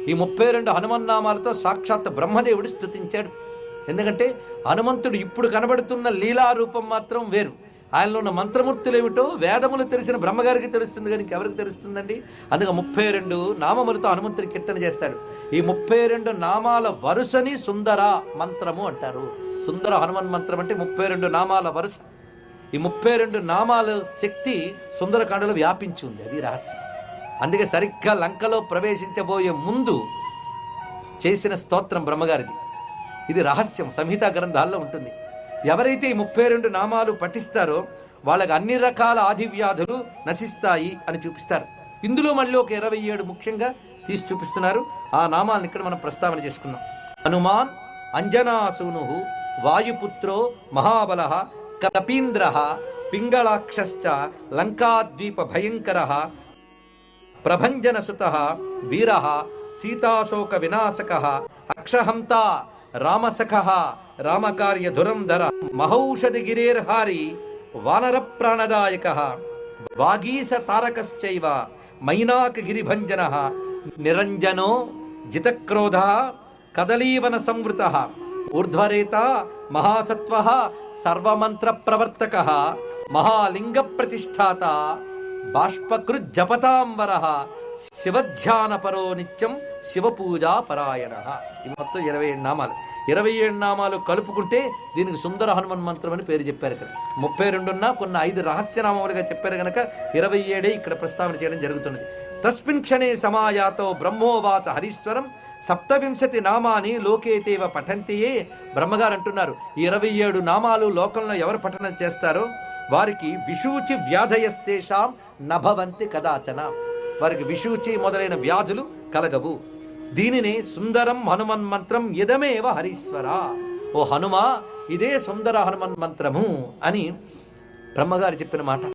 ఈ 32 హనుమన్నామాలతో సాక్షాత్ బ్రహ్మదేవుడు స్తుతించాడు. ఎందుకంటే హనుమంతుడు ఇప్పుడు కనబడుతున్న లీలారూపం మాత్రం వేరు. ఆయనలో ఉన్న మంత్రమూర్తులు ఏమిటో వేదములు తెలిసిన బ్రహ్మగారికి తెలుస్తుంది, కానీ ఇంకెవరికి తెలుస్తుందండి? అందుకే 32 నామములతో హనుమంతుడి కీర్తన చేస్తాడు. ఈ 32 నామాల వరుసని సుందర మంత్రము అంటారు. సుందర హనుమన్ మంత్రం అంటే 32 నామాల వరుస. ఈ 32 నామాల శక్తి సుందరకాండలో వ్యాపించి ఉంది. అది రహస్యం. అందుకే సరిగ్గా లంకలో ప్రవేశించబోయే ముందు చేసిన స్తోత్రం బ్రహ్మగారిది. ఇది రహస్యం, సంహితా గ్రంథాల్లో ఉంటుంది. ఎవరైతే ఈ 32 నామాలు పఠిస్తారో వాళ్ళకి అన్ని రకాల ఆదివ్యాధులు నశిస్తాయి అని చూపిస్తారు. ఇందులో మళ్ళీ ఒక 27 ముఖ్యంగా తీసి చూపిస్తున్నారు. ఆ నామాలను ఇక్కడ మనం ప్రస్తావన చేసుకుందాం. హనుమాన్ అంజనాసూను వాయుపుత్రో మహాబల కపీంద్ర పింగళాక్షశ్చ లంకాద్వీప భయంకర ప్రభంజనసుత వీర సీతాశోక వినాశక అక్షహంత రామసఖ రామకార్య ధురంధర మహౌషధిగిరేర్హారి వానర ప్రాణదాయక వాగీశ తారకశ్చైవ మైనాక గిరిభంజన నిరంజనో జితక్రోధ కదలీవన సంవృత ఊర్ధ్వరేత మహాసత్వ సర్వమంత్ర ప్రవర్తక మహాలింగ ప్రతిష్టాత బాష్పకృజ్జపతాంబర శివధ్యాన పరో నిత్యం శివపూజా పరాయణ. ఈ మొత్తం 27 నామాలు. 27 నామాలు కలుపుకుంటే దీనికి సుందర హనుమన్ మంత్రం అని పేరు చెప్పారు. ఇక్కడ 32 ఉన్నా కొన్ని 5 రహస్యనామాలుగా చెప్పారు కనుక 27 ఇక్కడ ప్రస్తావన చేయడం జరుగుతున్నది. తస్మిన్ క్షణే సమాయాతో బ్రహ్మోవాచ హరీశ్వరం 27 నామాని లోకేతేవ పఠంతియే. బ్రహ్మగారు అంటున్నారు, ఈ 27 నామాలు లోకంలో ఎవరు పఠనం చేస్తారో వారికి విషూచి వ్యాధయస్తేషాం నభవంతి కదాచన. వారికి విషూచి మొదలైన వ్యాధులు కలగవు. దీనినే సుందరం హనుమన్ మంత్రం ఇదమేవ హరీశ్వర. ఓ హనుమ, ఇదే సుందర హనుమన్ మంత్రము అని బ్రహ్మగారు చెప్పిన మాట.